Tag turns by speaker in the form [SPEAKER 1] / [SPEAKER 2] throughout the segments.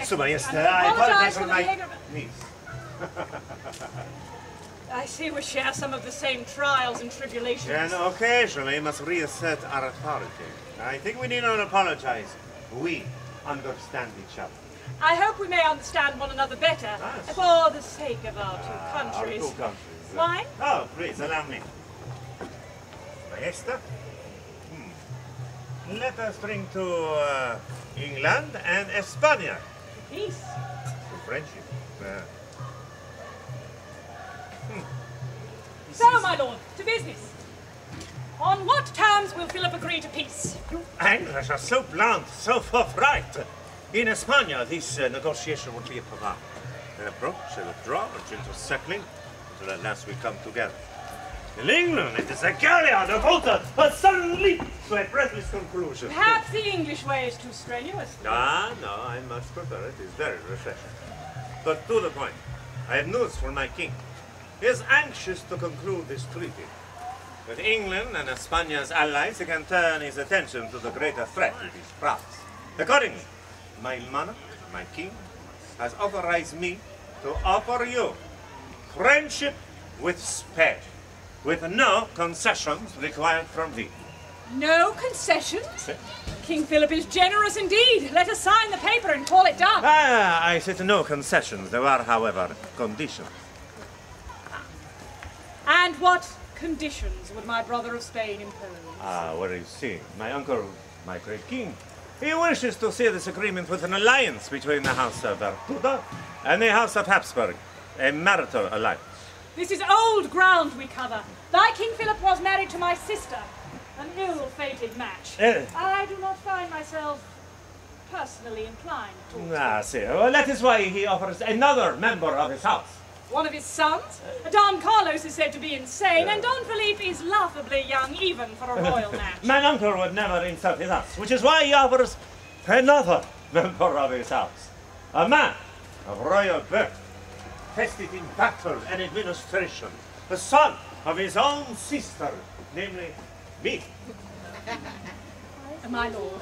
[SPEAKER 1] Su Majesty, I apologize for my niece.
[SPEAKER 2] I see we share some of the same trials and tribulations.
[SPEAKER 1] And occasionally must reassert our authority. I think we need not apologize. We understand each other.
[SPEAKER 2] I hope we may understand one another better, for the sake of our two countries.
[SPEAKER 1] Our two countries.
[SPEAKER 2] Wine?
[SPEAKER 1] Oh, please, allow me. Maestra? Let us drink to England and España.
[SPEAKER 2] Peace.
[SPEAKER 1] To friendship.
[SPEAKER 2] So, my lord, to business. On what terms will Philip agree to peace?
[SPEAKER 1] You English are so blunt, so forthright. In España, this negotiation will be a pavard. An approach, a withdrawal, a gentle settling, until at last we come together. In England, it is a galleon, a voter, a sudden leap to a breathless conclusion.
[SPEAKER 2] Perhaps the English way is too strenuous.
[SPEAKER 1] No, I much prefer it. It is very refreshing. But to the point, I have news for my king. He is anxious to conclude this treaty. With England and España's allies, he can turn his attention to the greater threat of his province. Accordingly, my monarch, my king, has authorized me to offer you friendship with Spain, with no concessions required from thee.
[SPEAKER 2] No concessions? King Philip is generous indeed. Let us sign the paper and call it done.
[SPEAKER 1] I said no concessions. There are, however, conditions.
[SPEAKER 2] And what conditions would my brother of Spain impose?
[SPEAKER 1] Well, you see, my uncle, my great king, he wishes to see this agreement with an alliance between the House of Tudor and the House of Habsburg, a marital alliance.
[SPEAKER 2] This is old ground we cover. Thy King Philip was married to my sister, an ill-fated match. I do not find myself personally inclined towards
[SPEAKER 1] See, well, that is why he offers another member of his house.
[SPEAKER 2] One of his sons? Don Carlos is said to be insane, and Don Felipe is laughably young even for a royal match.
[SPEAKER 1] My uncle would never insult his house, which is why he offers another member of his house. A man of royal birth, tested in battle and administration, the son of his own sister, namely me.
[SPEAKER 2] My lord,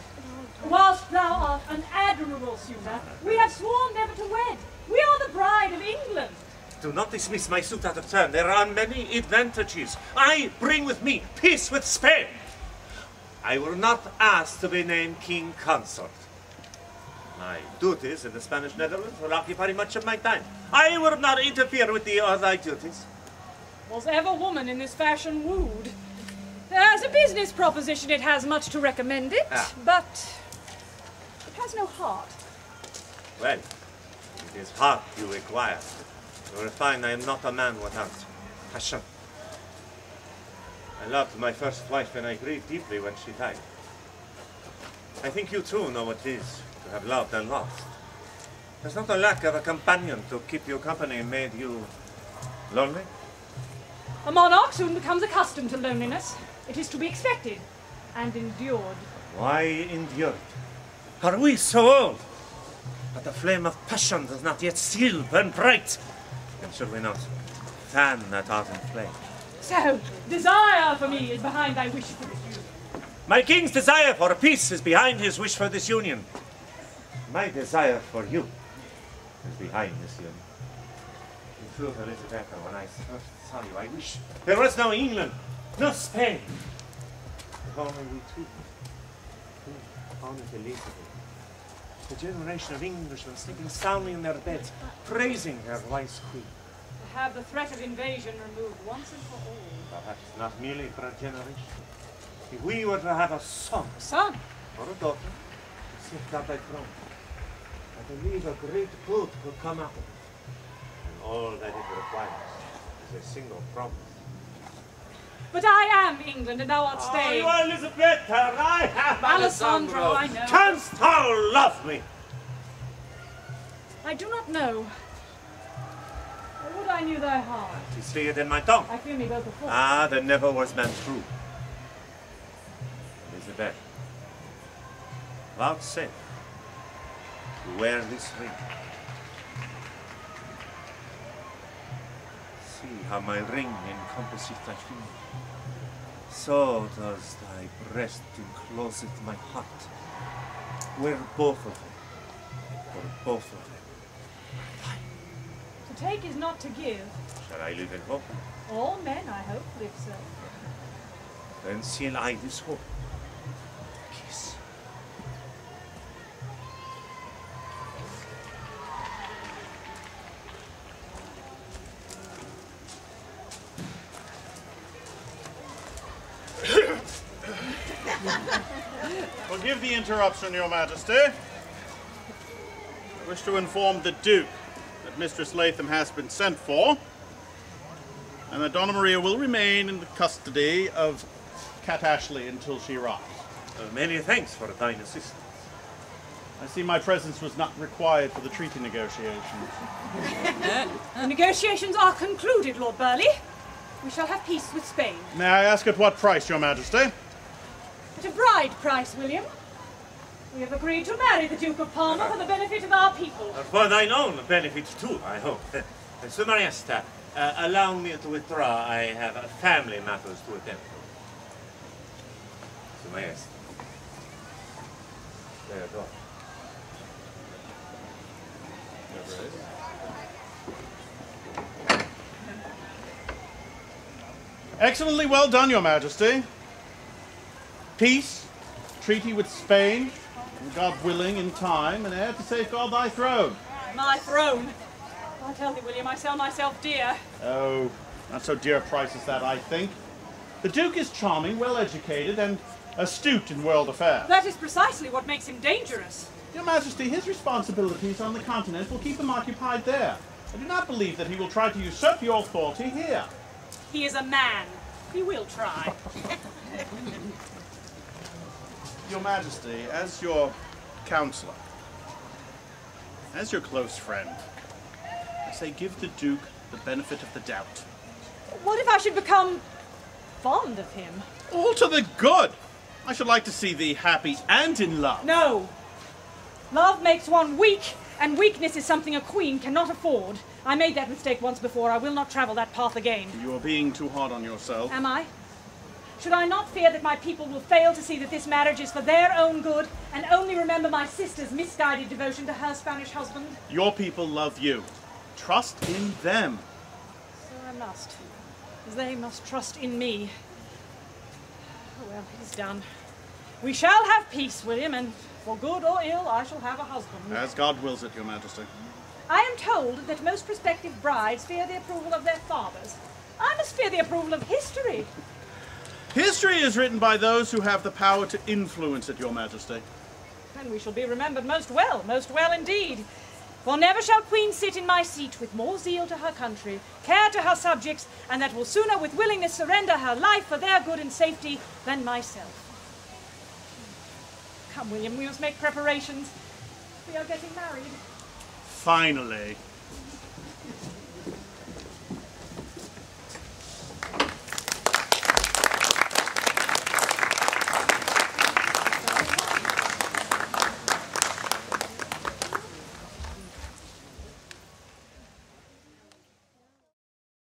[SPEAKER 2] whilst thou art an admirable suitor, we have sworn never to wed. We are the bride of England.
[SPEAKER 1] Do not dismiss my suit out of turn. There are many advantages. I bring with me peace with Spain. I will not ask to be named king consort. My duties in the Spanish Netherlands will occupy much of my time. I will not interfere with thee or thy duties.
[SPEAKER 2] Was ever woman in this fashion wooed? As a business proposition, it has much to recommend it, but it has no heart.
[SPEAKER 1] Well, it is heart you require. You will find I am not a man without passion. I loved my first wife and I grieved deeply when she died. I think you too know what it is to have loved and lost. There's not a lack of a companion to keep you company made you lonely.
[SPEAKER 2] A monarch soon becomes accustomed to loneliness. It is to be expected and endured.
[SPEAKER 1] Why endured? Are we so old? But the flame of passion does not yet still burn bright. And should we not fan that ardent flame?
[SPEAKER 2] So, desire for me is behind thy wish for this union.
[SPEAKER 1] My king's desire for peace is behind his wish for this union. My desire for you is behind this union. In truth, Elizabeth, when I first saw you, I wish there was no England, no Spain, but only we two. Only Elizabeth. The generation of Englishmen sleeping soundly in their beds, praising their wise queen.
[SPEAKER 2] To have the threat of invasion removed once and for all.
[SPEAKER 1] Perhaps not merely for a generation. If we were to have a son, or a daughter, to safeguard thy throne, I believe a great good could come out of it. And all that it requires is a single promise.
[SPEAKER 2] But I am England and thou art Spain.
[SPEAKER 1] Oh, you are Elizabeth, and I am
[SPEAKER 2] Alessandro, I know.
[SPEAKER 1] Canst thou love me?
[SPEAKER 2] I do not know. Or would I knew thy heart?
[SPEAKER 1] You see it in my tongue.
[SPEAKER 2] I fear me both before.
[SPEAKER 1] There never was man true. Elizabeth, vouchsafe to wear this ring. See how my ring encompasseth thy finger. So does thy breast encloseth my heart. Wear both of them, for both of them.
[SPEAKER 2] To take is not to give.
[SPEAKER 1] Shall I live in hope?
[SPEAKER 2] All men, I hope, live so.
[SPEAKER 1] Then seal I this hope. Kiss.
[SPEAKER 3] Forgive the interruption, Your Majesty. I wish to inform the Duke that Mistress Latham has been sent for, and that Donna Maria will remain in the custody of Cat Ashley until she arrives.
[SPEAKER 1] Many thanks for thine assistance.
[SPEAKER 3] I see my presence was not required for the treaty negotiations.
[SPEAKER 2] The negotiations are concluded, Lord Burleigh. We shall have peace with Spain.
[SPEAKER 3] May I ask at what price, Your Majesty?
[SPEAKER 2] At a bride price, William. We have agreed to marry the Duke of Parma for the benefit of our people.
[SPEAKER 1] For thine own benefit too, I hope. Sir Mariesta, allow me to withdraw. I have family matters to attend to. Sir Mariesta. There you go.
[SPEAKER 3] Excellently well done, Your Majesty. Peace, treaty with Spain, and God willing, in time, an heir to safeguard thy throne.
[SPEAKER 2] My throne. I tell thee, William, I sell myself dear.
[SPEAKER 3] Oh, not so dear a price as that, I think. The Duke is charming, well-educated, and astute in world affairs.
[SPEAKER 2] That is precisely what makes him dangerous.
[SPEAKER 3] Your Majesty, his responsibilities on the continent will keep him occupied there. I do not believe that he will try to usurp your authority here.
[SPEAKER 2] He is a man. He will try.
[SPEAKER 3] Your Majesty, as your counselor, as your close friend, I say give the Duke the benefit of the doubt.
[SPEAKER 2] What if I should become fond of him?
[SPEAKER 3] All to the good! I should like to see thee happy and in love.
[SPEAKER 2] No. Love makes one weak, and weakness is something a queen cannot afford. I made that mistake once before. I will not travel that path again.
[SPEAKER 3] You are being too hard on yourself.
[SPEAKER 2] Am I? Should I not fear that my people will fail to see that this marriage is for their own good and only remember my sister's misguided devotion to her Spanish husband?
[SPEAKER 3] Your people love you. Trust in them.
[SPEAKER 2] So I must. As they must trust in me. Oh well, it is done. We shall have peace, William, and for good or ill, I shall have a husband.
[SPEAKER 3] As God wills it, Your Majesty.
[SPEAKER 2] I am told that most prospective brides fear the approval of their fathers. I must fear the approval of history.
[SPEAKER 3] History is written by those who have the power to influence it, Your Majesty.
[SPEAKER 2] And we shall be remembered most well indeed. For never shall queen sit in my seat with more zeal to her country, care to her subjects, and that will sooner with willingness surrender her life for their good and safety than myself. Come, William, we must make preparations. We are getting married.
[SPEAKER 3] Finally.